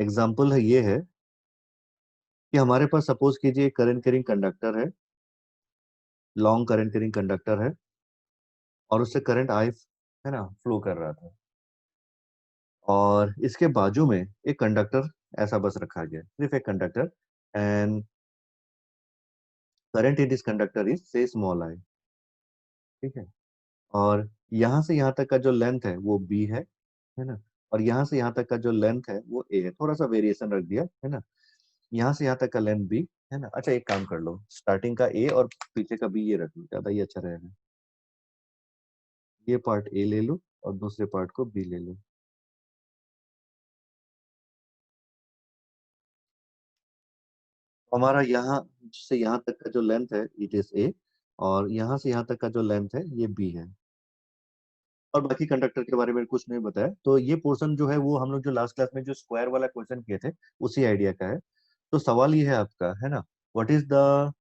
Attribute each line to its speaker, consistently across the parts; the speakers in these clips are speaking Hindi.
Speaker 1: एग्जाम्पल है ये है कि हमारे पास सपोज कीजिए करंट कैरिंग कंडक्टर है, लॉन्ग करंट कैरिंग कंडक्टर है और उससे करंट आई है ना फ्लो कर रहा था, और इसके बाजू में एक कंडक्टर ऐसा बस रखा गया, सिर्फ एक conductor, and current in this conductor is से स्मॉल आई। ठीक है, और यहाँ से यहाँ तक का जो लेंथ है वो बी है ना, और यहाँ से यहाँ तक का जो लेंथ है वो ए है, थोड़ा सा वेरिएशन रख दिया है ना, यहाँ से यहाँ तक का लेंथ बी है ना। अच्छा एक काम कर लो, स्टार्टिंग का ए और पीछे का बी ये रख लो, ज्यादा ये अच्छा रहेगा। ये पार्ट ए ले लो और दूसरे पार्ट को बी ले लो। हमारा यहाँ से यहाँ तक का जो लेंथ है इट इज ए, और यहाँ से यहाँ तक का जो लेंथ है ये बी है, और बाकी कंडक्टर के बारे में कुछ नहीं बताया। तो ये पोर्शन जो है वो हम लोग जो लास्ट क्लास में जो स्क्वायर वाला क्वेश्चन किए थे उसी आइडिया का है। तो सवाल ये है आपका, है ना, what is the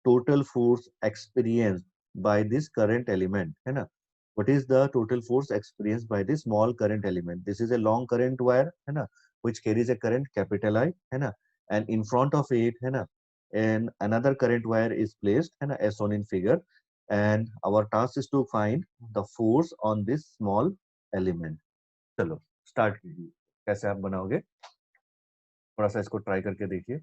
Speaker 1: total force experience by this current element, है ना, what is the total force experienced by this small current element? This is a long current wire, है ना, which carries a current capital I, है ना, and in front of it, है ना, and another current wire is placed, है ना, as shown in figure, and our task is to find the force on this small element. चलो स्टार्ट कीजिए, कैसे आप बनाओगे थोड़ा सा इसको ट्राई करके देखिए।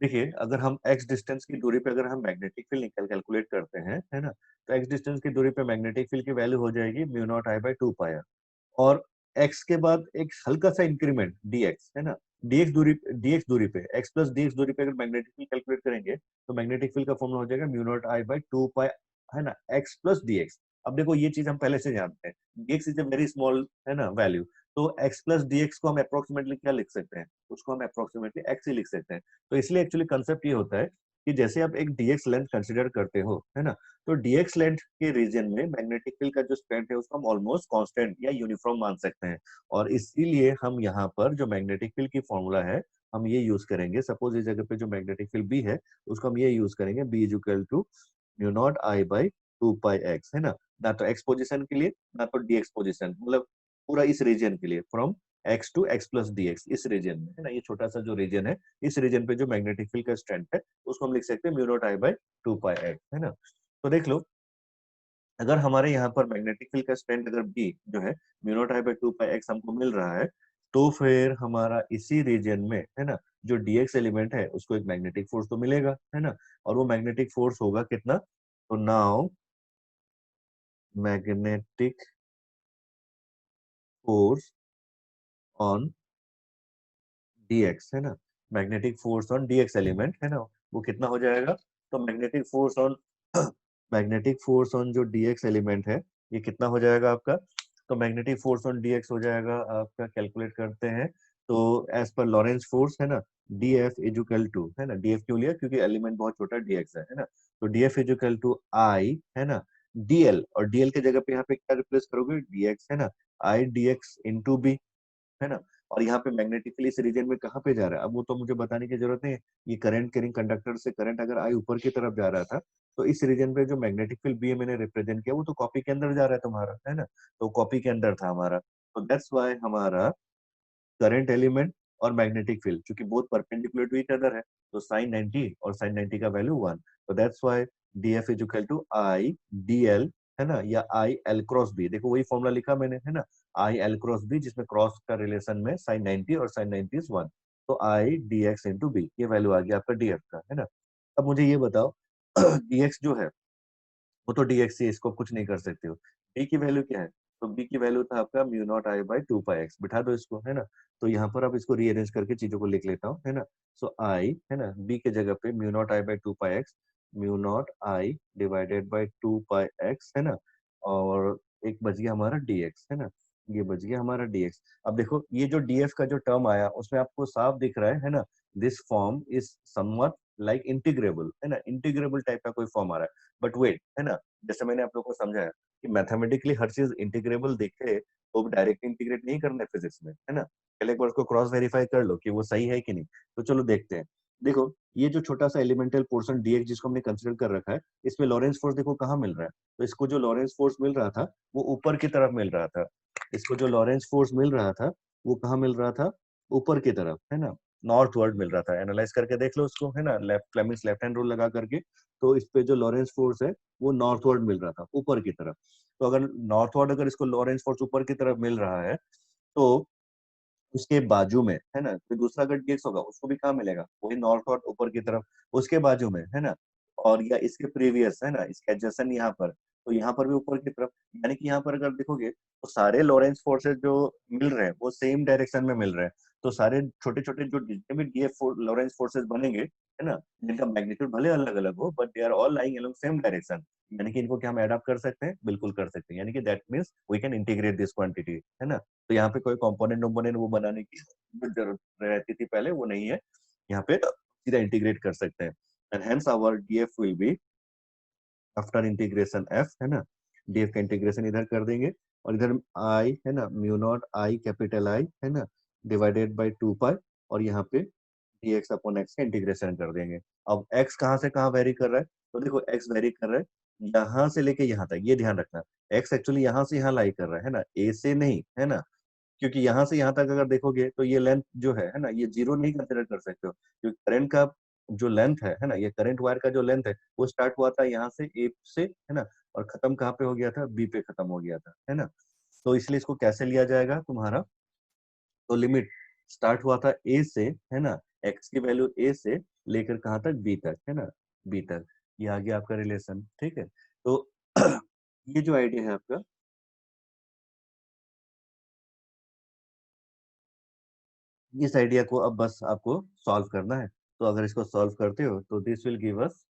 Speaker 1: देखिए अगर हम x डिस्टेंस की दूरी पे अगर हम मैग्नेटिक फील्ड निकल कैलकुलेट करते हैं, है ना, तो x डिस्टेंस की दूरी पे मैग्नेटिक फील्ड की वैल्यू हो जाएगी म्यू नॉट आई बाई 2 पाई, और x के बाद एक हल्का सा इंक्रीमेंट dx, है ना, dx दूरी पे x प्लस dx दूरी पे अगर मैग्नेटिक फील्ड कैलकुलेट करेंगे तो मैग्नेटिक फील्ड का फॉर्मूला हो जाएगा म्यू नॉट आई बाई 2 पाई, है ना, x प्लस dx। अब देखो ये चीज हम पहले से जानते हैं, dx is a very small, है ना, वैल्यू, तो x प्लस dx को हम अप्रोक्सीमेटली क्या लिख सकते हैं, उसको हम अप्रोक्सीमेटली x ही लिख सकते हैं। तो इसलिए एक्चुअली कंसेप्ट ये होता है कि जैसे आप एक dx लेंथ कंसिडर करते हो, है ना, तो dx लेंथ के रीजन में मैग्नेटिक फील्ड का जो स्ट्रेंथ है उसको हम ऑलमोस्ट कांस्टेंट या यूनिफॉर्म मान सकते हैं, और इसीलिए हम यहाँ पर जो मैग्नेटिक फील्ड की फॉर्मूला है हम ये यूज करेंगे। सपोज इस जगह पे जो मैग्नेटिक फील्ड बी है उसको हम ये यूज करेंगे, B is equal to mu naught I by 2 pi x, है ना तो एक्स पोजिशन के लिए ना तो डीएक्स पोजिशन, मतलब पूरा इस रीजन के लिए from x to x plus d x, इस रीजन में, है ना, ये छोटा सा जो रीजन है इस रीजन पे जो मैग्नेटिक फील्ड का स्ट्रेंथ है उसको हम लिख सकते हैं mu naught I by 2 pi x, है ना। तो देख लो अगर हमारे यहाँ पर मैग्नेटिक फील्ड का स्ट्रेंथ अगर बी जो है mu naught I by 2 pi x हमको मिल रहा है, तो फिर हमारा इसी रीजन में, है ना, जो डीएक्स एलिमेंट है उसको एक मैग्नेटिक फोर्स तो मिलेगा, है ना, और वो मैग्नेटिक फोर्स होगा कितना, तो now magnetic force on d x, है ना, magnetic force on d x element, है ना, वो कितना हो जाएगा, तो magnetic force on magnetic force on जो डीएक्स एलिमेंट है ये कितना हो जाएगा आपका, तो मैग्नेटिक फोर्स ऑन डीएक्स हो जाएगा आपका, कैलकुलेट करते हैं, तो एज पर लॉरेंस फोर्स, है ना, डी एफ इजुकल टू, है ना, डीएफ क्यों लिया क्योंकि एलिमेंट बहुत छोटा डीएक्स है ना, तो डीएफ इजुकल टू आई, है ना, डीएल, और डीएल के जगह पे यहाँ पे क्या रिप्लेस करोगे, डीएक्स, है ना, आई डीएक्स इंटू बी, है ना, और यहाँ पे मैग्नेटिकली इस रीजन में कहाँ पे जा रहा है अब वो तो मुझे बताने की जरूरत नहीं है। ये करंट कैरिंग कंडक्टर से करंट अगर आई ऊपर की तरफ जा रहा था तो इस रीजन पे जो मैग्नेटिक फील्ड बी मैंने रिप्रेजेंट किया वो तो कॉपी के अंदर जा रहा है तुम्हारा, है ना, तो कॉपी के अंदर था हमारा, तो दैट्स वाई हमारा करंट एलिमेंट और मैग्नेटिक फील्ड क्योंकि बहुत परपेंडिकुलर टू ईच अदर है, तो साइन 90 और साइन 90 का वैल्यू 1, तो that's why d f is equal to I d l, है ना, या आई एल क्रॉस बी, देखो वही फॉर्मूला लिखा मैंने, है ना, आई एल क्रॉस बी जिसमें क्रॉस का रिलेशन में साइन 90 और साइन 90 इज 1, तो आई डीएक्स इंटू बी, ये वैल्यू आ गया आपका डीएफ का, है ना। अब मुझे ये बताओ डीएक्स जो है वो तो डीएक्स ही, इसको कुछ नहीं कर सकते हो, बी की वैल्यू क्या है, तो बी की वैल्यू था आपका mu naught I by 2 pi x, बिठा दो इसको, है ना, तो यहाँ पर अब इसको रीअरेंज करके चीजों को लिख लेता हूँ, है ना, सो आई, है ना, बी के जगह पे mu naught I by 2 pi x, mu naught I divided by 2 pi x, है ना, और एक बच गया हमारा डीएक्स, है ना, ये बच गया हमारा डीएक्स। अब देखो ये जो डीएफ का जो टर्म आया उसमें आपको साफ दिख रहा है ना, this form is somewhat like integrable, है ना, इंटीग्रेबल टाइप का कोई फॉर्म आ रहा है, बट वेट, है ना, जैसे मैंने आप लोगों को समझाया कि मैथमेटिकली हर चीज इंटीग्रेबल दिखे तो डायरेक्ट इंटीग्रेट नहीं करना है फिजिक्स में, है ना, पहले एक बार उसको क्रॉस वेरीफाई कर लो कि वो सही है कि नहीं। तो चलो देखते हैं। देखो ये जो छोटा सा एलिमेंटल पोर्शन डीएक्स जिसको हमने कंसिडर कर रखा है इसमें लॉरेंस फोर्स देखो कहाँ मिल रहा है, तो इसको जो लॉरेंस फोर्स मिल रहा था वो ऊपर की तरफ मिल रहा था, इसको जो लॉरेंस फोर्स मिल रहा था वो कहाँ मिल रहा था, ऊपर की तरफ, है ना, नॉर्थवर्ड मिल रहा था। एनालाइज करके देख लो उसको, है ना, फ्लेमिंग्स लेफ्ट हैंड रूल लगा करके, तो इस पे जो लॉरेंस फोर्स है वो नॉर्थवर्ड मिल रहा था, ऊपर की तरफ। तो अगर नॉर्थवर्ड अगर इसको लॉरेंस फोर्स ऊपर की तरफ मिल रहा है, तो उसके बाजू में, है ना, फिर दूसरा अगर केस होगा उसको भी कहाँ मिलेगा, वही नॉर्थ और ऊपर की तरफ, उसके बाजू में, है ना, और या इसके प्रीवियस, है ना, इसके एडजेसेंट यहाँ पर, तो यहाँ पर भी ऊपर की तरफ। यानी कि यहाँ पर अगर देखोगे तो सारे लॉरेंस फोर्सेस जो मिल रहे हैं वो सेम डायरेक्शन में मिल रहे हैं। तो सारे छोटे छोटे जो जितने भी डीएफ लॉरेंस फोर्सेस बनेंगे, है ना, जिनका मैग्नीट्यूड भले अलग अलग हो, but they are all lying along same direction. यानी कि इनको क्या हम एडॉप्ट कर सकते हैं, बिल्कुल कर सकते हैं। यानी कि that means we can integrate this quantity, है ना। तो यहाँ पे कोई कंपोनेंट कंपोनेंट वो बनाने की जो जरूरत रहती थी पहले, वो नहीं है। यहाँ पे सीधा इंटीग्रेट कर सकते हैं। And hence our d f will be after integration F, है ना, डीएफ का इंटीग्रेशन इधर कर देंगे, और इधर आई, है ना, mu naught I capital I, है ना, डिवाइडेड बाई 2 पाई, और यहाँ पे dx अपॉन एक्स का इंटीग्रेशन कर देंगे। अब x कहाँ से कहाँ वेरी कर रहा है, तो देखो x वेरी कर रहा है यहाँ से लेके यहाँ तक, ये ध्यान रखना। x एक्चुअली यहाँ से यहाँ लाई कर रहा है ना, a से नहीं, है ना, क्योंकि यहाँ से यहाँ तक अगर देखोगे तो ये लेंथ जो है ना, ये जीरो नहीं कंसिडर कर सकते हो, क्योंकि करंट का जो लेंथ है ना, ये करंट वायर का जो लेंथ है वो स्टार्ट हुआ था यहाँ से ए से, है ना, और खत्म कहाँ पे हो गया था, बी पे खत्म हो गया था, है ना। तो इसलिए इसको कैसे लिया जाएगा तुम्हारा, तो लिमिट स्टार्ट हुआ था ए से, है ना, एक्स की वैल्यू ए से लेकर कहाँ तक, बी तक, है ना, बी तक। ये आ गया आपका रिलेशन, ठीक है। तो ये जो आइडिया है आपका, इस आइडिया को अब बस आपको सॉल्व करना है। तो अगर इसको सॉल्व करते हो तो this will give us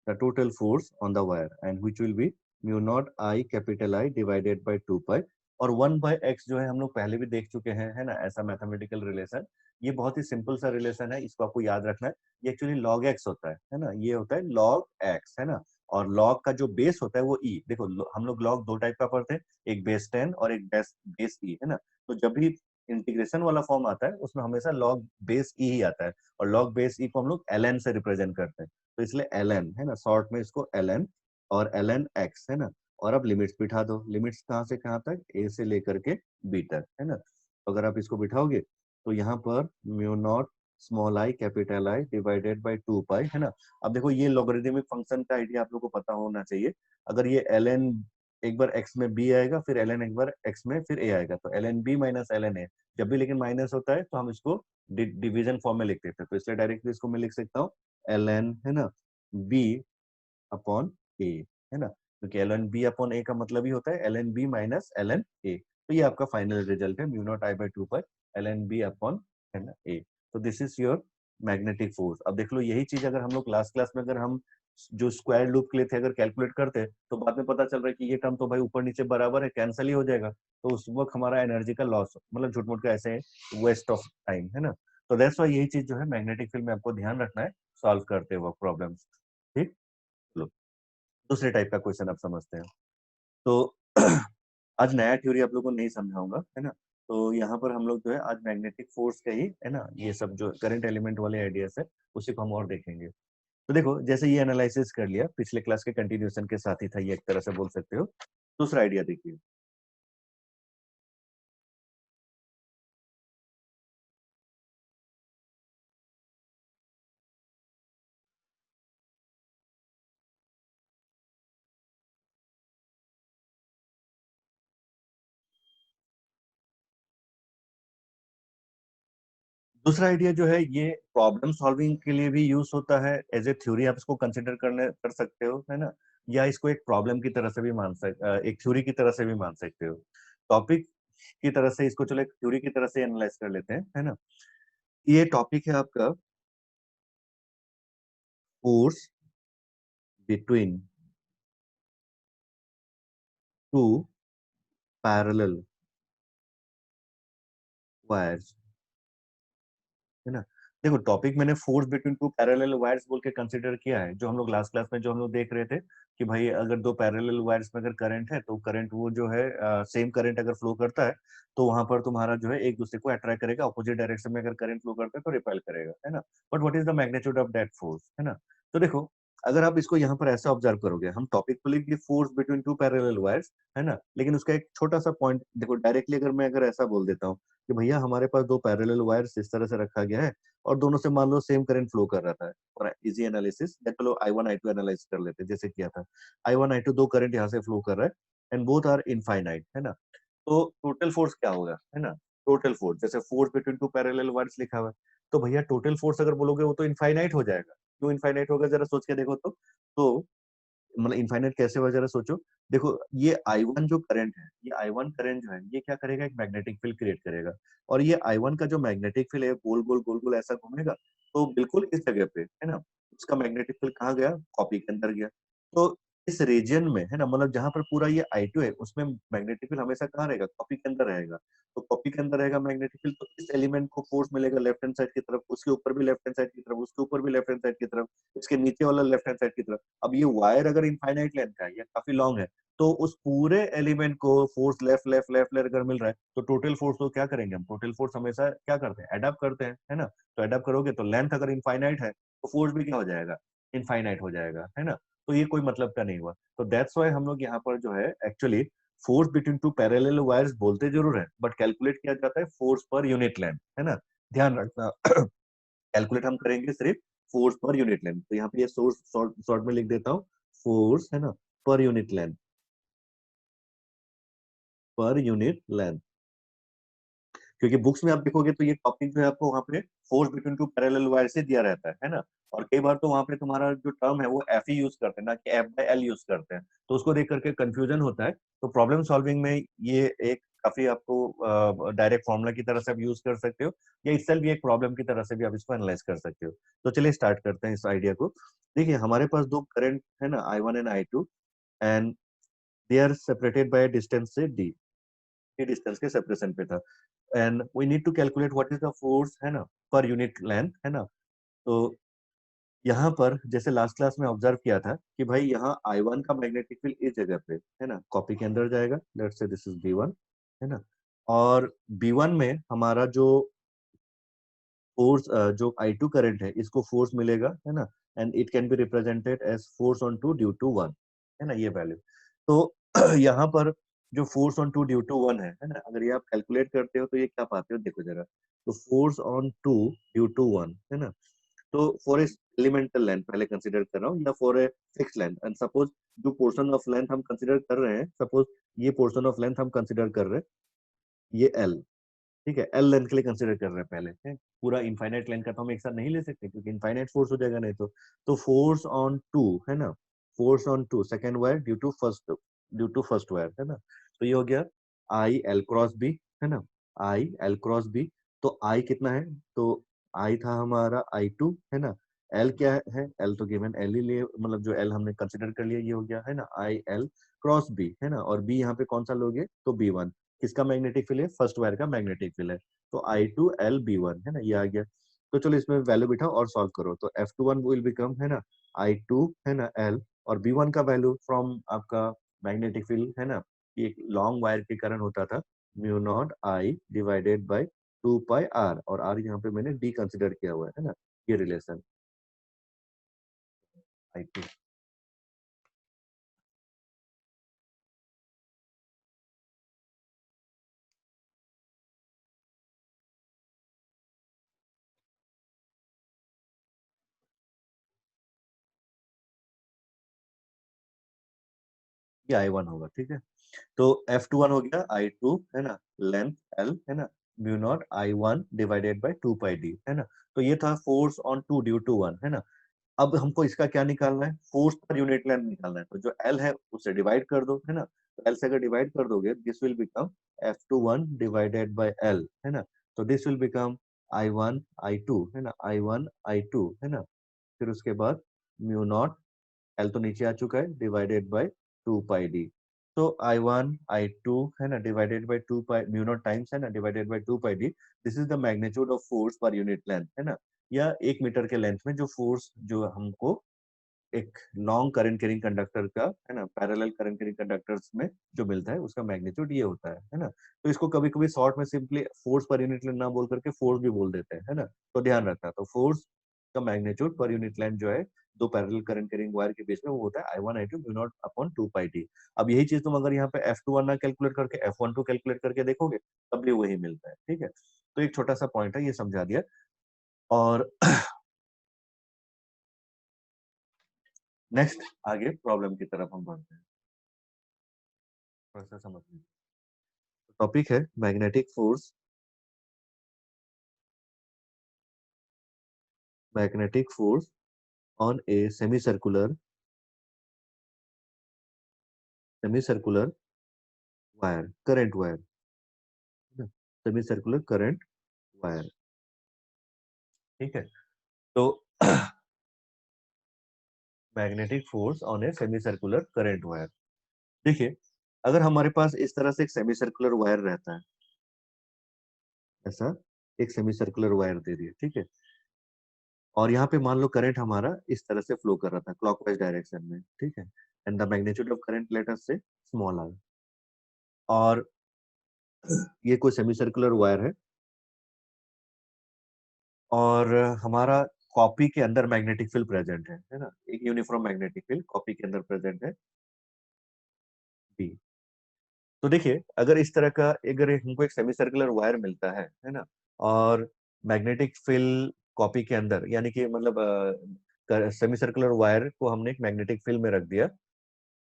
Speaker 1: the total force on the wire, and which will be mu naught I capital I divided by 2 pi, और 1 by x जो है हम लोग पहले भी देख चुके हैं, है ना, ऐसा मैथमेटिकल रिलेशन। ये बहुत ही सिंपल सा रिलेशन है, इसको आपको याद रखना है। ये एक्चुअली log x होता है ना, ये होता है log x, है ना, और log का जो बेस होता है वो e। देखो हम लोग log दो टाइप का पढ़ते हैं, एक बेस 10 और एक बेस e, है ना। तो जब भी इंटीग्रेशन वाला फॉर्म आता है उसमें हमेशा log बेस e ही आता है, और log बेस e को हम लोग ln से रिप्रेजेंट करते हैं। तो इसलिए ln, है ना, शॉर्ट में इसको ln, और ln x, है ना। और अब लिमिट्स बिठा दो, लिमिट्स कहाँ से कहाँ तक, a से लेकर के b तक, है ना। तो अगर आप इसको बिठाओगे तो यहाँ पर mu naught small I capital I divided by 2 पाई, है ना। अब देखो ये लॉगरिथमिक फंक्शन का आइडिया आप लोग को पता होना चाहिए। अगर ये ln एक बार x में b आएगा, फिर ln एक बार x में फिर a आएगा, तो ln b minus ln a। जब भी लेकिन माइनस होता है तो हम इसको डिवीजन फॉर्म में लिख देते हैं, तो इसलिए डायरेक्टली इसको मैं लिख सकता हूँ ln, है ना, b अपॉन a, है ना, क्योंकि ln b अपॉन a का मतलब ही होता है ln b minus ln a। तो ये आपका फाइनल रिजल्ट है, म्यू नॉट आई बाई 2 पर ln b अपॉन, है ना, a। तो this is your magnetic force. अब देख लो यही चीज अगर हम लोग लास्ट क्लास में अगर हम जो स्क्वायर लूप के लिए थे अगर कैलकुलेट करते, तो बाद में पता चल रहा है कि ये टर्म तो भाई ऊपर नीचे बराबर है, कैंसिल ही हो जाएगा। तो उस वक्त हमारा एनर्जी का लॉस, मतलब झूठ मूठ का ऐसे वेस्ट ऑफ टाइम, है ना। तो दैट्स वाई यही चीज जो है मैग्नेटिक फील्ड में आपको ध्यान रखना है सॉल्व करते वक्त प्रॉब्लम्स। ठीक, चलो दूसरे टाइप का क्वेश्चन आप समझते हैं। तो आज नया थ्योरी आप लोगों को नहीं समझाऊंगा, है ना। तो यहाँ पर हम लोग जो है आज मैग्नेटिक फोर्स का ही, है ना, ये सब जो करंट एलिमेंट वाले आइडियाज है उसी को हम और देखेंगे। तो देखो जैसे ये एनालिसिस कर लिया, पिछले क्लास के कंटिन्यूएशन के साथ ही था ये, एक तरह से बोल सकते हो। दूसरा आइडिया देखिए। दूसरा आइडिया जो है ये प्रॉब्लम सॉल्विंग के लिए भी यूज होता है, एज ए थ्योरी आप इसको कंसिडर करने कर सकते हो, है ना, या इसको एक प्रॉब्लम की तरह से भी एक थ्योरी की तरह से भी मान सकते हो। टॉपिक की तरह से इसको चलो एक थ्योरी की तरह से एनालाइज कर लेते हैं, है ना। ये टॉपिक है आपका force between two parallel wires, है ना। देखो टॉपिक मैंने force between two parallel wires बोल के कंसीडर किया है, जो हम लोग लास्ट क्लास में जो हम लोग देख रहे थे कि भाई अगर दो पैरेलल वायर्स में अगर करंट है तो करंट वो जो है सेम करंट अगर फ्लो करता है तो वहां पर तुम्हारा जो है एक दूसरे को अट्रैक्ट करेगा, अपोजिट डायरेक्शन में अगर करंट फ्लो करता है तो रिपेल करेगा, है ना। But what is the magnitude of that force, है ना। तो देखो अगर आप इसको यहाँ पर ऐसा ऑब्जर्व करोगे, हम टॉपिक को लिख force between two parallel wires, है ना, लेकिन उसका एक छोटा सा पॉइंट देखो, डायरेक्टली अगर ऐसा बोल देता हूँ कि भैया हमारे पास दो पैरेलल वायर्स इस तरह से रखा गया है और दोनों से मान लो सेम करंट फ्लो कर रहा था, और इजी एनालिसिस, चलो I1 I2 एनालाइज कर लेते हैं जैसे किया था। I1 I2 दो करंट यहाँ से फ्लो कर रहा है एंड बोथ आर इनफाइनाइट, है ना। तो टोटल फोर्स क्या होगा, है ना, टोटल फोर्स, जैसे force between two parallel wires लिखा हुआ है, तो भैया टोटल फोर्स अगर बोलोगे वो तो इनफाइनाइट हो जाएगा। क्यों इनफाइनाइट होगा, जरा सोच के देखो तो मतलब इनफाइनाइट कैसे हो, जरा सोचो। देखो ये I1 जो करंट है, ये I1 करंट जो है, ये क्या करेगा, एक मैग्नेटिक फील्ड क्रिएट करेगा, और ये I1 का जो मैग्नेटिक फील्ड है गोल गोल गोल गोल ऐसा घूमेगा, तो बिल्कुल इस जगह पे, है ना, उसका मैग्नेटिक फील्ड कहाँ गया, कॉपी के अंदर गया। तो इस रीजन में, है ना, मतलब जहां पर पूरा ये I2 है, उसमें मैग्नेटिक फील्ड हमेशा कहाँ रहेगा, कॉपी के अंदर रहेगा। तो कॉपी के अंदर रहेगा मैग्नेटिक फील्ड, तो इस एलिमेंट को फोर्स मिलेगा लेफ्ट हैंड साइड की तरफ, उसके ऊपर भी लेफ्ट हैंड साइड की तरफ, उसके ऊपर भी लेफ्ट हैंड साइड की तरफ, इसके नीचे वाला लेफ्ट हैंड साइड की तरफ। अब ये वायर अगर इनफाइनाइट लेंथ का है या काफी लॉन्ग है, तो उस पूरे एलिमेंट को force left left left left अगर मिल रहा है, तो टोटल फोर्स तो क्या करेंगे हम, टोटल फोर्स हमेशा क्या करते हैं, एडअप करते हैं, है ना। तो एडअप करोगे तो लेंथ अगर इनफाइनाइट है तो फोर्स भी क्या हो जाएगा, इनफाइनाइट हो जाएगा, है ना। तो ये कोई मतलब का नहीं हुआ। तो दैट्स वाई हम लोग यहाँ पर जो है actually force between two parallel wires बोलते जरूर है, बट कैलकुलेट किया जाता है फोर्स पर यूनिट लेंथ, है ना, ध्यान रखना। कैलकुलेट हम करेंगे सिर्फ फोर्स पर यूनिट लेंथ। तो यहाँ पे ये सोर्स शॉर्ट शॉर्ट में लिख देता हूँ, फोर्स, है ना, per unit length, per unit length. क्योंकि बुक्स में आप देखोगे तो ये टॉपिक जो है आपको वहाँ पे force between two parallel wire से दिया रहता है ना। और कई बार तो वहाँ पे तुम्हारा जो टर्म है वो एफ ही यूज करते हैं, ना कि एफ बाय एल यूज करते हैं, तो उसको देख करके कंफ्यूजन होता है। तो प्रॉब्लम सॉल्विंग में ये एक काफी आपको डायरेक्ट फॉर्मूला की तरह से आप यूज कर सकते हो, या इससे भी एक प्रॉब्लम की तरह से भी आप इसको एनालाइज कर सकते हो। तो चलिए स्टार्ट करते हैं इस आइडिया को। देखिए हमारे पास दो करंट है ना, I1 and I2, and they are separated by distance से d, ये डिस्टेंस के सेपरेशन पे था। And we need to calculate what is the force, है ना, पर यूनिट लेंथ, है ना। तो यहाँ पर जैसे लास्ट क्लास में ऑब्जर्व किया था कि भाई यहाँ I1 का मैग्नेटिक फील्ड इस जगह पे, है ना, कॉपी के अंदर जाएगा, let's say this is B1, है ना। और B1 में हमारा जो फोर्स, जो I2 करंट है, इसको फोर्स मिलेगा, है ना, and it can be represented as force on two due to one, है ना, ये वैल्यू। तो यहाँ पर जो force on two due to one है ना, अगर ये आप कैलकुलेट करते हो तो ये क्या पाते हो, देखो जरा। तो force on two due to one, है ना, तो फॉर ए एलिमेंटल लेंथ पहले कंसीडर कर रहा हूँ, या for a fix length, and suppose जो पोर्शन ऑफ लेंथ हम कंसीडर कर रहे हैं, सपोज ये पोर्शन ऑफ लेंथ हम कंसीडर कर रहे हैं, ये एल, ठीक है, एल लेंथ के लिए कंसिडर कर रहे हैं पहले, है। पूरा इनफाइनाइट लेंथ का तो हम एक साथ नहीं ले सकते क्योंकि इनफाइनाइट फोर्स हो जाएगा नहीं तो फोर्स ऑन टू, है ना, force on two second wire due to first wire, है ना। तो ये हो गया आई एल क्रॉस बी, है ना, आई एल क्रॉस बी। तो आई कितना है, तो आई था हमारा I2, है ना। एल क्या है, एल तो गिवन एल ही लिए, मतलब जो एल हमने कंसिडर कर लिया ये हो गया, है ना, आई एल क्रॉस बी, है ना। और बी यहाँ पे कौन सा लोगे, तो B1, किसका मैग्नेटिक फील्ड है, फर्स्ट वायर का मैग्नेटिक फील्ड है। तो I2LB1, है ना, ये आ गया। तो चलो इसमें वैल्यू बिठाओ और सॉल्व करो, तो F21 विल बिकम, है ना, I2, है ना, L, और B1 का वैल्यू फ्रॉम आपका मैग्नेटिक फील्ड, है ना, ये एक लॉन्ग वायर के कारण होता था, mu naught I divided by 2 pi R, और R यहाँ पे मैंने D कंसिडर किया हुआ है ना, ये रिलेशन I2, ये I1 होगा, ठीक है। तो F21 हो गया I2, है ना, लेंथ L, है ना, mu naught I1 divided by 2 pi D, है ना। तो ये था force on two due to one, है ना। अब हमको इसका क्या निकालना है, फोर्स पर यूनिट लेंथ निकालना है। तो जो L है उससे डिवाइड कर दो, है ना। तो L से अगर डिवाइड कर दोगे, this will become F21 divided by L, है ना। तो this will become I1 I2, है ना, I1 I2, है ना। फिर उसके बाद म्यू नॉट, एल तो नीचे आ चुका है, डिवाइडेड बाय 2 पाई D। तो I1 I2, है ना, divided by 2 pi, mu naught times, है ना, divided by 2 pi D। This is the magnitude of force per unit length, है ना, या 1 मीटर के लेंथ में जो फोर्स जो हमको एक लॉन्ग करंट कैरिंग कंडक्टर का, है ना, पैरेलल करंट कैरिंग कंडक्टर्स में जो मिलता है उसका मैग्नीट्यूड ये होता है ना। तो इसको कभी कभी शॉर्ट में simply force per unit length ना बोल करके फोर्स भी बोल देते हैं, है ना। तो ध्यान रखना, तो फोर्स उसका मैग्नीट्यूड पर यूनिट लेंथ जो है दो पैरेलल करंट कैरिंग वायर के बीच में वो होता है I1 I2 mu naught upon 2 pi T. अब यही चीज तुम अगर यहाँ पे F21 ना कैलकुलेट करके F12 कैलकुलेट करके देखोगे तब भी वही मिलता है, ठीक है। तो एक छोटा सा पॉइंट है, ये समझा दिया। और नेक्स्ट आगे प्रॉब्लम की तरफ हम बढ़ते हैं, थोड़ा सा समझ लीजिए। टॉपिक है magnetic force, magnetic force on a semi circular wire, current wire, semi circular current wire, ठीक है। तो magnetic force on a semi circular current wire. देखिए, अगर हमारे पास इस तरह से एक सेमी सर्कुलर वायर रहता है, ऐसा एक सेमी सर्कुलर वायर दे दिया, ठीक है। और यहाँ पे मान लो करंट हमारा इस तरह से फ्लो कर रहा था क्लॉकवाइज डायरेक्शन में, ठीक है। And the magnitude of current let us से स्मॉल आर। और ये कोई सेमी सर्कुलर वायर है और हमारा कॉपी के अंदर मैग्नेटिक फील्ड प्रेजेंट है ना, एक यूनिफॉर्म मैग्नेटिक फील्ड कॉपी के अंदर प्रेजेंट है बी। तो देखिए, अगर इस तरह का अगर हमको एक सेमी सर्कुलर वायर मिलता है ना, और मैग्नेटिक फील्ड कॉपी के अंदर, यानी कि मतलब सेमी सर्कुलर वायर को हमने एक मैग्नेटिक फील्ड में रख दिया,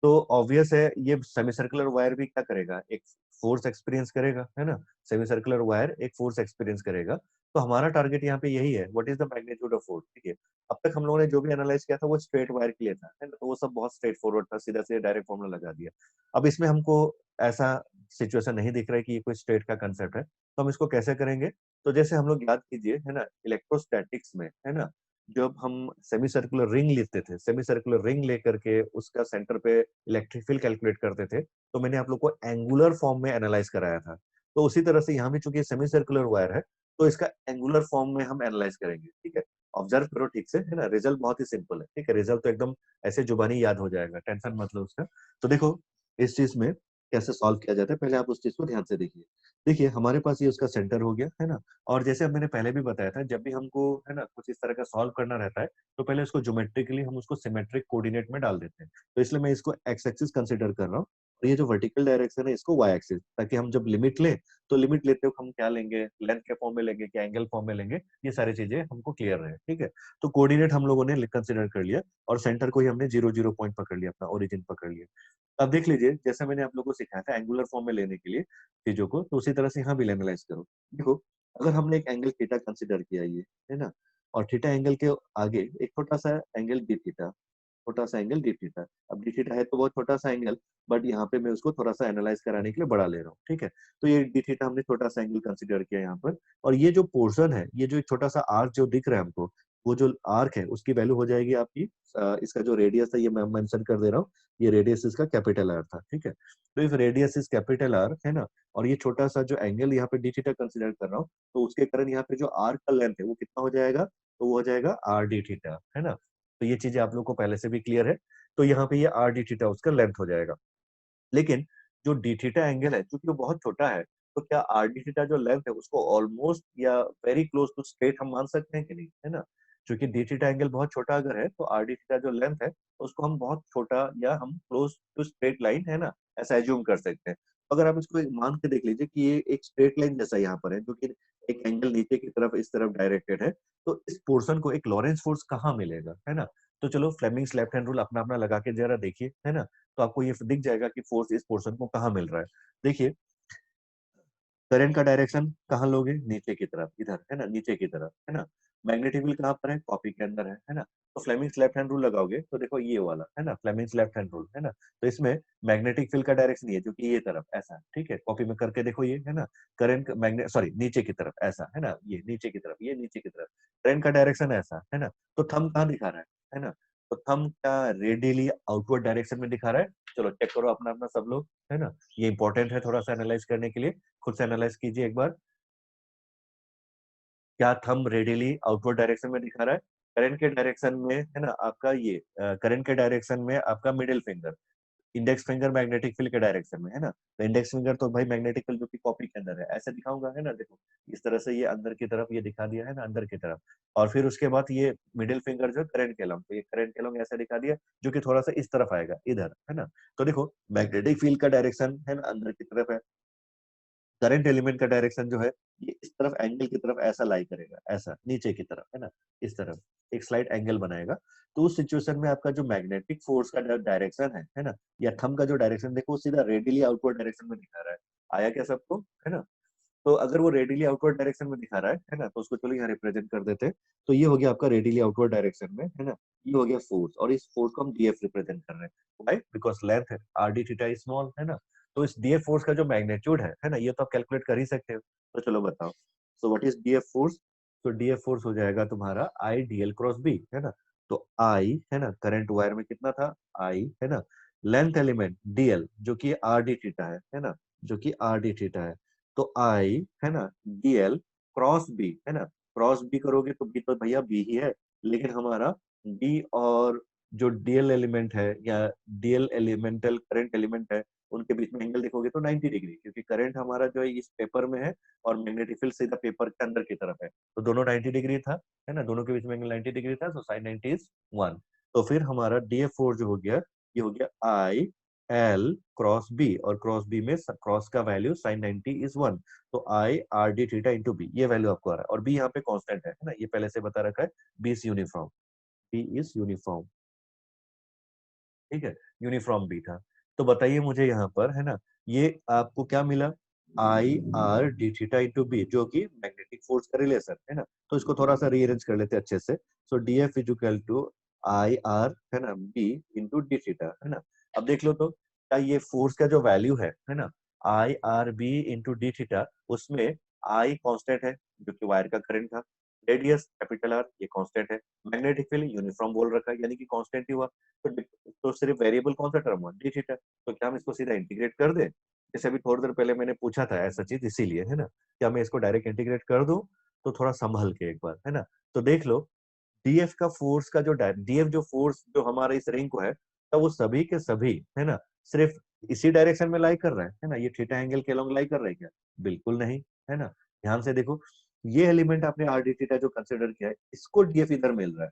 Speaker 1: तो ऑब्वियस है ये सेमी सर्कुलर वायर भी क्या करेगा, एक फोर्स एक्सपीरियंस करेगा, है ना। सेमी सर्कुलर वायर एक फोर्स एक्सपीरियंस करेगा। तो हमारा टारगेट यहाँ पे यही है, what is the magnitude of force, ठीक है। अब तक हम लोगों ने जो भी एनालाइज किया था वो स्ट्रेट वायर के लिए था, है ना, तो वो सब बहुत स्ट्रेट फॉरवर्ड था, सीधा सीधा डायरेक्ट फॉर्मूला लगा दिया। अब इसमें हमको ऐसा सिचुएशन नहीं दिख रहा है कि ये कोई स्ट्रेट का कंसेप्ट है, तो हम इसको कैसे करेंगे। तो जैसे हम लोग याद कीजिए, है ना, इलेक्ट्रोस्टैटिक्स में, है ना, जब हम सेमी सर्कुलर रिंग लेते थे, सेमी सर्कुलर रिंग लेकर के उसका सेंटर पे इलेक्ट्रिक फील्ड कैलकुलेट करते थे, तो मैंने आप लोग को एंगुलर फॉर्म में एनालाइज कराया था। तो उसी तरह से यहाँ भी चूंकि सेमी सर्कुलर वायर है, तो इसका एंगुलर फॉर्म में हम एनालाइज करेंगे, ठीक है। ऑब्जर्व करो ठीक से, है ना, रिजल्ट बहुत ही सिंपल है, ठीक है। रिजल्ट तो एकदम ऐसे जुबानी याद हो जाएगा, टेंशन मत लो उसका। तो देखो, इस चीज में कैसे सॉल्व किया जाता है, पहले आप उस चीज को ध्यान से देखिए। देखिए, हमारे पास ये उसका सेंटर हो गया, है ना। और जैसे अब मैंने पहले भी बताया था, जब भी हमको, है ना, कुछ इस तरह का सॉल्व करना रहता है, तो पहले उसको ज्योमेट्रिकली हम उसको सिमेट्रिक कोऑर्डिनेट में डाल देते हैं। तो इसलिए मैं इसको एक्स एक्सिस कंसीडर कर रहा हूँ, और ये जो वर्टिकल डायरेक्शन है इसको वाई एक्सिस, ताकि हम जब लिमिट लें तो लिमिट लेते वक्त हम क्या लेंगे, लेंथ के फॉर्म में लेंगे, क्या एंगल फॉर्म में लेंगे, ये सारी चीजें हमको क्लियर रहे, ठीक है। तो कोऑर्डिनेट हम लोगों ने कंसिडर कर लिया, और सेंटर को ही हमने 0 0 पॉइंट पकड़ लिया, अपना ओरिजिन पकड़ लिया। अब देख लीजिए, जैसे मैंने आप लोगों को सिखाया था एंगुलर फॉर्म में लेने के लिए चीजों को, तो उसी तरह से यहाँ भी एनालाइज करो। देखो, अगर हमने एक एंगल थीटा कंसिडर किया, ये, है ना, और थीटा एंगल के आगे एक छोटा सा एंगल डी थीटा, छोटा सा एंगल डी थीटा। अब डी थीटा है तो बहुत छोटा सा एंगल, बट यहाँ पे मैं उसको थोड़ा सा एनालाइज कराने के लिए बड़ा ले रहा हूँ, ठीक है। तो ये डी थीटा हमने छोटा सा एंगल कंसिडर किया यहाँ पर। और ये जो पोर्शन है, ये जो एक छोटा सा आर्क जो दिख रहा है हमको, वो जो आर्क है उसकी वैल्यू हो जाएगी आपकी, इसका जो रेडियस है ये मैं मेंशन कर दे रहा हूँ, ये रेडियस इसका कैपिटल आर था, ठीक है। तो if radius is capital R, है ना, और ये छोटा सा जो एंगल यहाँ पे डी थीटा कंसिडर कर रहा हूँ, तो उसके कारण यहाँ पे जो आर्क का लेंथ है वो कितना हो जाएगा, तो वो हो जाएगा आर डी थीटा, है ना। तो ये चीजें आप लोग को पहले से भी क्लियर है। तो यहाँ पे ये आर डी थीटा उसका लेंथ हो जाएगा। लेकिन जो डी थीटा एंगल है, क्योंकि वो बहुत छोटा है, तो क्या आर डी थीटा जो लेंथ है उसको ऑलमोस्ट या वेरी क्लोज टू स्ट्रेट हम मान सकते हैं कि नहीं, है ना। क्योंकि डी थीटा एंगल बहुत छोटा अगर है, तो आर डी थीटा जो लेंथ है उसको हम बहुत छोटा या हम क्लोज टू स्ट्रेट लाइन, है ना, ऐसा एज्यूम कर सकते हैं। अगर आप इसको मान के देख लीजिए कि ये एक स्ट्रेट लाइन जैसा यहाँ पर है, क्योंकि एक एंगल नीचे की तरफ इस तरफ डायरेक्टेड है, तो इस पोर्शन को एक लॉरेंस फोर्स कहाँ मिलेगा, है ना। तो चलो फ्लेमिंग्स लेफ्ट हैंड रूल अपना अपना लगा के जरा देखिए, है ना, तो आपको ये दिख जाएगा कि फोर्स इस पोर्शन को कहाँ मिल रहा है। देखिए, करंट का डायरेक्शन कहाँ लोगे, नीचे की तरफ, इधर, है ना, नीचे की तरफ, है ना। मैग्नेटिक फील्ड कहाँ पर है, कॉपी के अंदर है ना। तो फ्लेमिंग्स लेफ्ट हैंड रूल लगाओगे तो देखो ये वाला, है ना, फ्लेमिंग्स लेफ्ट हैंड रूल, है ना। तो इसमें मैग्नेटिक फील्ड का डायरेक्शन ये है, जो कि ये तरफ ऐसा, ठीक है, कॉपी में करके देखो ये, है ना। करंट मैग्नेट सॉरी नीचे की तरफ ऐसा, है ना, ये नीचे की तरफ, ये नीचे की तरफ, करंट का डायरेक्शन ऐसा, है ना। तो थंब कहाँ दिखा रहा है ना। तो थंब क्या रेडियली आउटवर्ड डायरेक्शन में दिखा रहा है। चलो चेक करो अपना अपना सब लोग, है ना। ये इंपॉर्टेंट है थोड़ा सा एनालाइज करने के लिए, खुद से एनालाइज कीजिए एक बार। क्या थंब रेडियली आउटवर्ड डायरेक्शन में दिखा रहा है। करंट के डायरेक्शन में, है ना, आपका ये करंट के डायरेक्शन में आपका middle finger, index finger magnetic field के डायरेक्शन में है ना, तो इंडेक्स फिंगर तो भाई मैग्नेटिक फील्ड जो कि कॉपी के अंदर है, ऐसे दिखाऊंगा है ना, देखो इस तरह से ये अंदर की तरफ ये दिखा दिया है ना, अंदर की तरफ। और फिर उसके बाद ये मिडिल फिंगर जो करंट के लॉन्ग, तो ये करंट के लॉन्ग ऐसा दिखा दिया, जो कि थोड़ा सा इस तरफ आएगा इधर है ना। तो देखो मैग्नेटिक फील्ड का डायरेक्शन है ना अंदर की तरफ है, करंट एलिमेंट का डायरेक्शन जो है ये इस तरफ एंगल की तरफ ऐसा लाई करेगा, ऐसा नीचे की तरफ है ना, इस तरफ एक स्लाइट एंगल बनाएगा। तो उस सिचुएशन में आपका जो मैग्नेटिक फोर्स का डायरेक्शन है ना, या थंब का जो डायरेक्शन देखो सीधा रेडियली आउटवर्ड डायरेक्शन में दिखा रहा है। आया क्या सबको, है ना। तो अगर वो रेडियली आउटवर्ड डायरेक्शन में दिखा रहा है ना, तो उसको चलो यहाँ रिप्रेजेंट कर देते हैं। तो ये हो गया आपका रेडियली आउटवर्ड डायरेक्शन में है ना, ये हो गया फोर्स, और इस फोर्स को हम डीएफ रिप्रेजेंट कर रहे हैं। व्हाई? बिकॉज लेंथ है, are d theta is small है ना। तो इस डीएफ फोर्स का जो मैग्नीट्यूड है ना, ये तो आप कैलकुलेट कर ही सकते हो। तो चलो बताओ, so what is d f force. तो डीएफ फोर्स हो जाएगा तुम्हारा I d l cross B है ना। तो आई है ना, करंट वायर में कितना था, आई है ना, लेंथ एलिमेंट डीएल जो कि आर डी थीटा है ना, जो कि आर डी थीटा है। तो आई है ना डीएल क्रॉस बी है ना, क्रॉस बी करोगे तो बी तो भैया बी ही है, लेकिन हमारा बी और जो डीएल एलिमेंट है या डीएल एलिमेंटल करंट एलिमेंट है, उनके बीच में एंगल देखोगे तो 90 डिग्री, क्योंकि करंट हमारा जो है इस पेपर में है और मैग्नेटिक फील्ड सीधा पेपर के अंदर की तरफ है, तो दोनों 90 डिग्री था है ना, दोनों के बीच में एंगल 90 डिग्री था, तो साइन 90 इज 1। तो फिर हमारा डीएफ फोर जो हो गया, ये हो गया आई एल क्रॉस बी, और क्रॉस बी में क्रॉस का वैल्यू साइन 90 इज 1, तो I r d theta into B, ये वैल्यू आपको आ रहा है, और बी यहाँ पे कांस्टेंट है ना, ये पहले से बता रखा है, B is uniform, B is uniform, ठीक है, यूनिफॉर्म बी था। तो बताइए मुझे यहाँ पर है ना, ये आपको क्या मिला, I r d theta into B, जो कि मैग्नेटिक फोर्स का रिलेशन है ना। तो इसको थोड़ा सा रीअरेंज कर लेते हैं अच्छे से। So D F is equal to I R है ना बी इंटू डी थीटा है ना। अब देख लो तो क्या ये फोर्स का जो वैल्यू है ना, I are B into d theta, उसमें आई कांस्टेंट है जो कि वायर का करंट था, रेडियस कैपिटल आर ये कांस्टेंट है, मैग्नेटिक फील्ड यूनिफॉर्म बोल रखा है यानी कि कांस्टेंट ही हुआ। तो सिर्फ वेरिएबल कौन सा टर्म हुआ, डी थीटा, तो क्या हम इसको सीधा इंटीग्रेट कर दें। जैसे अभी थोड़ी देर पहले मैंने पूछा था ऐसा चीज, इसीलिए है ना, क्या मैं इसको डायरेक्ट इंटीग्रेट कर दूं। तो थोड़ा संभल के एक बार है ना। तो देख लो डीएफ का फोर्स का जो डीएफ जो फोर्स जो हमारा इस रिंग को है, तो वो सभी के सभी है ना सिर्फ इसी डायरेक्शन में लाई कर रहे हैं है ना, ये थीटा एंगल के अलॉन्ग लाई कर रहे हैं क्या, बिल्कुल नहीं है ना। ध्यान से देखो, ये एलिमेंट आपने आर डी थीटा जो कंसिडर किया है, इसको डीएफ इधर मिल रहा है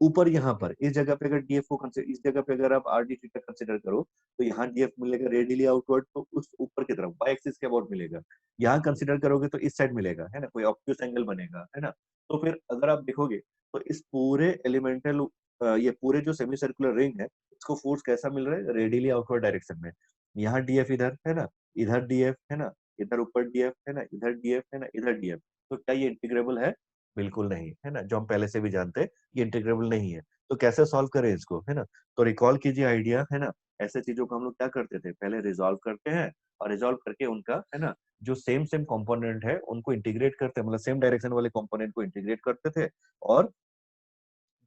Speaker 1: ऊपर, यहाँ पर इस जगह पे अगर डीएफ को इस जगह पे अगर आप आर डी थीटा कंसिडर करो, तो यहाँ डीएफ मिलेगा रेडियली आउटवर्ड, तो उस ऊपर की तरफ वाई एक्सिस के अबाउट मिलेगा। यहाँ कंसिडर करोगे तो इस साइड मिलेगा है ना, कोई ऑब्ट्यूस एंगल बनेगा है ना। तो फिर अगर आप देखोगे तो इस पूरे एलिमेंटल ये पूरे जो सेमी सर्कुलर रिंग है, इसको फोर्स कैसा मिल रहा है, रेडियली आउटवर्ड डायरेक्शन में। यहाँ डीएफ इधर है ना, इधर डीएफ है ना, इधर ऊपर डीएफ है ना, इधर डीएफ है ना, इधर डीएफ। तो क्या ये इंटीग्रेबल है, बिल्कुल नहीं है ना, जो हम पहले से भी जानते हैं ये इंटीग्रेबल नहीं है। तो कैसे सॉल्व करें इसको है ना। तो रिकॉल कीजिए आइडिया है ना, ऐसे चीजों को हम लोग क्या करते थे, पहले रिजॉल्व करते हैं, और रिजॉल्व करके उनका है ना जो सेम सेम कंपोनेंट है उनको इंटीग्रेट करते हैं, मतलब सेम डायरेक्शन वाले कंपोनेंट को इंटीग्रेट करते थे, और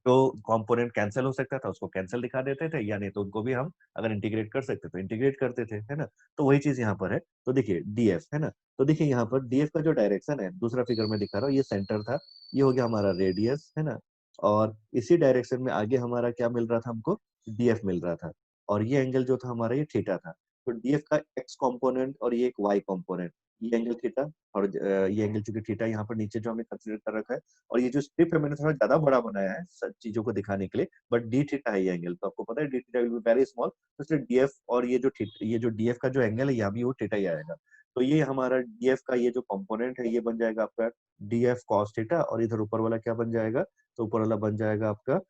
Speaker 1: जो कंपोनेंट कैंसिल हो सकता था उसको कैंसिल दिखा देते थे, या नहीं तो उनको भी हम अगर इंटीग्रेट कर सकते तो इंटीग्रेट करते थे है ना। तो वही चीज यहाँ पर है। तो देखिए डीएफ है ना, तो देखिए यहाँ पर डीएफ का जो डायरेक्शन है, दूसरा फिगर में दिखा रहा हूँ, ये सेंटर था, ये हो गया हमारा रेडियस है ना, और इसी डायरेक्शन में आगे हमारा क्या मिल रहा था हमको, डीएफ मिल रहा था, और ये एंगल जो था हमारा ये थीटा था। तो डीएफ का एक्स कॉम्पोनेंट और ये एक वाई कॉम्पोनेंट, ये एंगल थीटा, और ये एंगल चूंकि थीटा यहाँ पर नीचे जो हमें कंसिडर कर रखा है, और ये जो स्ट्रिप है मैंने थोड़ा ज्यादा बड़ा बनाया है सब चीजों को दिखाने के लिए, बट डी थीटा है ये एंगल, तो आपको पता है D theta will be very small, तो इसलिए डीएफ और ये जो डीएफ का जो एंगल है यहाँ भी वो थीटा ही आएगा। तो ये हमारा डीएफ का ये जो कंपोनेंट है ये बन जाएगा आपका डीएफ कॉस थीटा, और इधर ऊपर वाला क्या बन जाएगा, तो ऊपर वाला बन जाएगा आपका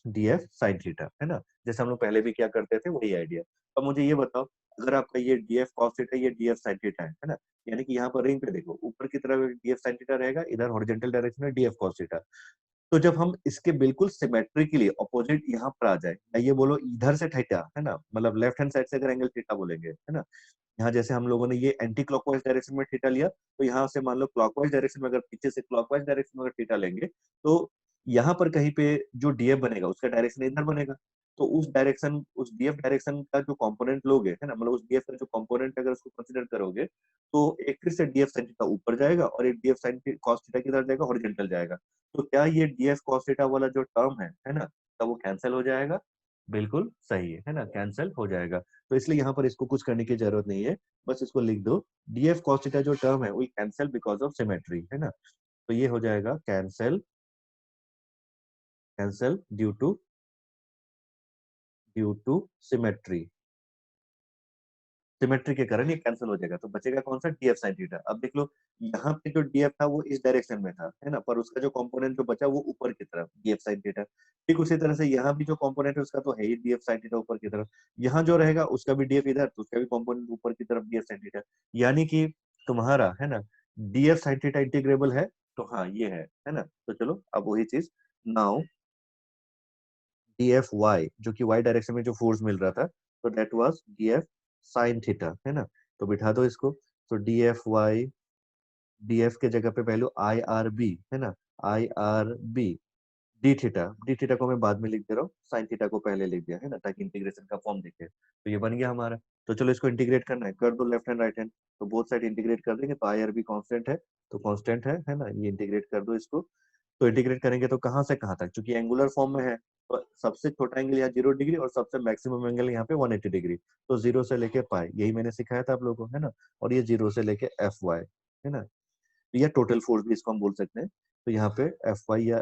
Speaker 1: डीएफ साइन थीटा है ना, जैसे हम लोग पहले भी क्या करते थे वही आइडिया। अब मुझे ये बताओ, अगर आपका ये डीएफ कॉस थीटा ये डीएफ साइन थीटा है ना, यानी कि यहाँ पर रिंग पे देखो ऊपर की तरफ डीएफ साइन थीटा रहेगा, इधर हॉरिजॉन्टल डायरेक्शन में डीएफ कॉस थीटा। तो जब हम इसके बिल्कुल सिमेट्रिकली ऑपोजिट यहाँ पर आ जाए, या ये बोलो इधर से थीटा है ना, मतलब लेफ्ट हैंड साइड से अगर एंगल थीटा बोलेंगे है ना, यहाँ जैसे हम लोगों ने ये एंटी क्लॉकवाइज डायरेक्शन में थीटा लिया, तो यहाँ से मान लो क्लॉकवाइज डायरेक्शन में, अगर पीछे से क्लॉकवाइज डायरेक्शन में अगर थीटा लेंगे, तो यहाँ पर कहीं पे जो डीएफ बनेगा उसका डायरेक्शन इधर बनेगा। तो उस डायरेक्शन, उस डीएफ डायरेक्शन का जो कंपोनेंट लोगे है ना, मतलब उस डीएफ का जो कंपोनेंट अगर उसको कंसीडर करोगे, तो एक फिर से डीएफ साइन थीटा ऊपर जाएगा, और एक डीएफ साइन कॉस थीटा किधर जाएगा, हॉरिजॉन्टल जाएगा। तो क्या ये डीएफ कॉस थीटा वाला जो टर्म है ना, क्या वो कैंसिल हो जाएगा, बिल्कुल सही है ना, कैंसिल हो जाएगा। तो इसलिए यहाँ पर इसको कुछ करने की जरूरत नहीं है, बस इसको लिख दो। डीएफ कॉस थीटा जो टर्म है, we cancel because of symmetry, है ना। तो ये हो जाएगा cancel, cancel due to symmetry. Symmetry के कारण ये कैंसिल हो जाएगा, तो बचेगा कौन सा, डीएफ साइन थीटा। अब देख लो, यहाँ पे जो डीएफ था वो इस डायरेक्शन में था, है ना, पर उसका जो कंपोनेंट जो बचा वो ऊपर की तरफ, डीएफ साइन थीटा। ठीक उसी तरह से यहाँ भी जो कंपोनेंट है उसका तो है ही डीएफ साइन थीटा ऊपर की तरफ, यहाँ जो रहेगा उसका भी डीएफ इधर, तो उसका भी कंपोनेंट ऊपर की तरफ डीएफ साइन थीटा। यानी कि तुम्हारा, है ना, डीएफ साइन थीटा इंटीग्रेबल है। तो हाँ ये है ना। तो चलो अब वही चीज, नाउ डी एफ वाई, जो कि वाई डायरेक्शन में जो फोर्स मिल रहा था, तो that was D F sine theta, है ना। तो बिठा दो इसको। तो D F Y, D F के जगह पे वैल्यू आई आर बी, है ना, I are B, D theta को मैं बाद में लिख दे रहा हूँ, साइन थीटा को पहले लिख दिया, है ना, ताकि इंटीग्रेशन का फॉर्म दिखे। तो ये बन गया हमारा। तो चलो इसको इंटीग्रेट करना है, कर दो लेफ्ट हैंड राइट हैंड। तो बोथ साइड इंटीग्रेट कर देंगे, तो आई आर बी कॉन्स्टेंट है, तो कॉन्स्टेंट है ना, ये इंटीग्रेट कर दो इसको। तो इंटीग्रेट करेंगे तो कहाँ से कहाँ तक, क्योंकि एंगुलर फॉर्म में है, तो सबसे छोटा एंगल यहाँ 0 डिग्री और सबसे मैक्सिमम एंगल यहाँ पे 180 डिग्री। तो 0 से लेके पाई, यही मैंने सिखाया था आप लोगों को, है ना। और ये 0 से लेके एफ वाई, है ना। तो ये टोटल फोर्स भी इसको हम बोल सकते हैं। तो यहाँ पे एफ वाई या,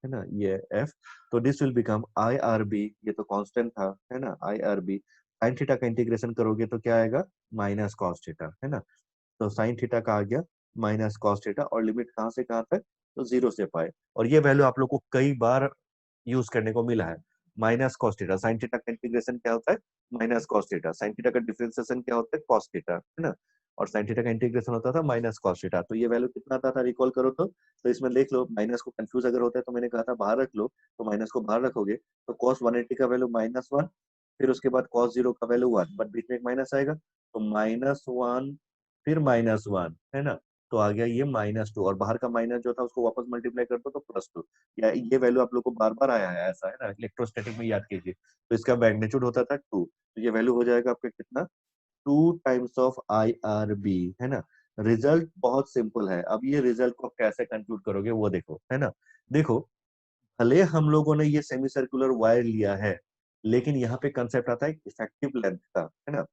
Speaker 1: है ना, ये एफ, तो this will become I are B, ये तो कांस्टेंट था, है ना, I are B. Sine theta का इंटीग्रेशन करोगे तो क्या आएगा, माइनस कॉस थीटा, है ना। तो साइन थीटा का आ गया माइनस कॉस थीटा, और लिमिट कहाँ से कहाँ तक, तो 0 से पाए। और ये वैल्यू आप लोग को कई बार यूज करने को मिला है। Minus cos theta, sign theta का इंटीग्रेशन क्या होता है, minus cos theta. Sign theta का डिफरेंशिएशन क्या होता है, कॉस थीटा, है ना। और साइन थीटा का इंटीग्रेशन होता था माइनस कॉस थीटा। तो ये वैल्यू कितना आता था, रिकॉल करो तो इसमें देख लो, माइनस को कंफ्यूज अगर होता है तो मैंने कहा था बाहर रख लो। तो माइनस को बाहर रखोगे तो कॉस 180 का वैल्यू -1, फिर उसके बाद कॉस 0 का वैल्यू 1, बट बीच में एक माइनस आएगा, तो -1, फिर -1, है ना। तो आ गया ये -2, और बाहर का माइनस जो था उसको वापस मल्टीप्लाई कर दो तो +2। या ये वैल्यू आप लोग को बार बार आया है, ऐसा है ना, इलेक्ट्रोस्टैटिक में याद कीजिए। तो इसका मैग्नीट्यूड होता था 2, तो ये वैल्यू हो जाएगा आपका कितना, 2 टाइम्स ऑफ IRB, है ना। रिजल्ट बहुत सिंपल है। अब ये रिजल्ट को आप कैसे कंक्लूड करोगे वो देखो, है ना। देखो, भले हम लोगों ने ये सेमी सर्कुलर वायर लिया है, लेकिन यहाँ पे कंसेप्ट आता है इफेक्टिव लेंथ का, है ना।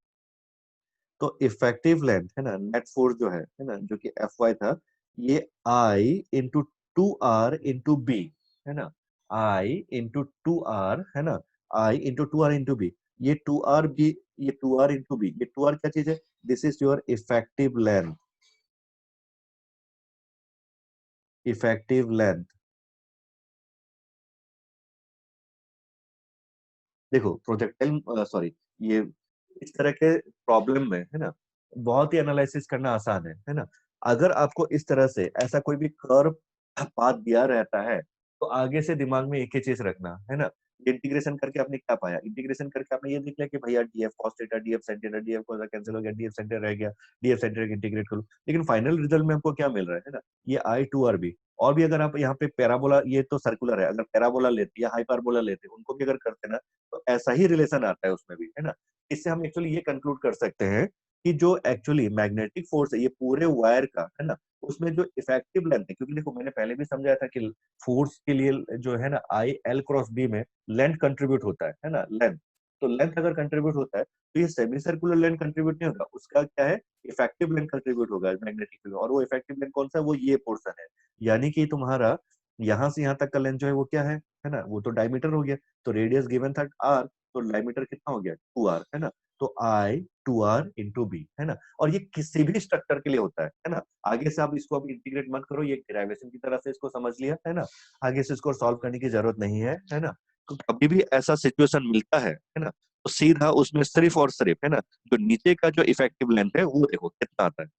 Speaker 1: तो इफेक्टिव लेंथ, है ना, नेट फोर्स जो है ना, जो कि एफ वाई था, ये आई इंटू 2R इंटू बी, है ना, I इंटू 2R, है ना, I into 2R into B. ये 2R बी, ये 2R इंटू बी, ये 2R क्या चीज है, this is your effective length, effective length. देखो प्रोजेक्टाइल, सॉरी, ये इस तरह के प्रॉब्लम में, है ना, बहुत ही एनालिसिस करना आसान है ना। अगर आपको इस तरह से ऐसा कोई भी कर्व पाथ दिया रहता है, तो आगे से दिमाग में एक ही चीज रखना, है ना। इंटीग्रेशन करके आपने क्या पाया, इंटीग्रेशन करके आपने ये देख लिया कि भैया DF cos theta, DF sin theta, DF cos cancel हो गया, डीएफ sin थीटा रह गया, डीएफ sin थीटा इंटीग्रेट करो। लेकिन फाइनल रिजल्ट में हमको क्या मिल रहा है ना, ये I2RB। और भी अगर आप यहाँ पे पैराबोला, ये तो सर्कुलर है, अगर पैराबोला लेते या हाइपरबोला लेते उनको भी अगर करते ना, तो ऐसा ही रिलेशन आता है उसमें भी, है ना। इससे हम एक्चुअली ये कंक्लूड कर सकते हैं कि जो एक्चुअली मैग्नेटिक फोर्स है ये पूरे वायर का, है ना, उसमें जो इफेक्टिव लेंथ है, क्योंकि देखो मैंने पहले भी समझाया था कि फोर्स के लिए जो है ना, I L क्रॉस B में लेंथ कंट्रीब्यूट होता है ना, लेंथ। तो लेंथ अगर कंट्रीब्यूट होता है, तो ये सेमी सर्कुलर लेंथ कंट्रीब्यूट नहीं होगा, उसका क्या है, इफेक्टिव लेंथ कंट्रीब्यूट होगा मैग्नेटिक फील्ड में। और वो इफेक्टिव लेंथ कौन सा है, वो ये पोर्शन है। यानी कि तुम्हारा यहाँ से यहाँ तक का लेंथ जो है वो क्या है ना, वो तो डायमीटर हो गया। तो रेडियस गिवन था R, तो डायमीटर कितना हो गया, 2R, है ना। तो I 2R इंटू B, है ना। और ये किसी भी स्ट्रक्चर के लिए होता है ना। आगे से आप इसको अभी इंटीग्रेट मत करो, ये डेरिवेशन की तरह से इसको समझ लिया, है ना। आगे से इसको सॉल्व करने की जरूरत नहीं है ना। तो कभी भी ऐसा सिचुएशन मिलता है ना, तो सीधा उसमें सिर्फ और सिर्फ, है ना, जो नीचे का जो इफेक्टिव लेंथ है वो देखो कितना आता है।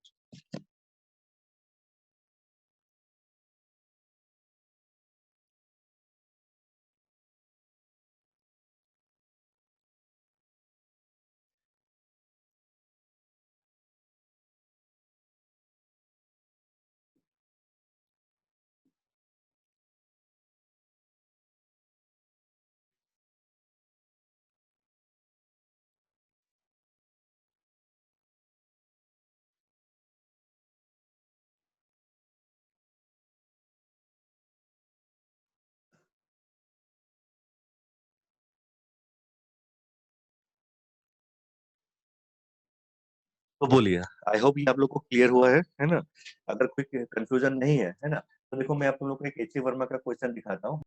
Speaker 1: तो बोलिए, आई होप ये आप लोग को क्लियर हुआ है ना? अगर कोई कंफ्यूजन नहीं है ना? तो देखो मैं आप लोग को एक एच.ए. वर्मा का क्वेश्चन दिखाता हूँ।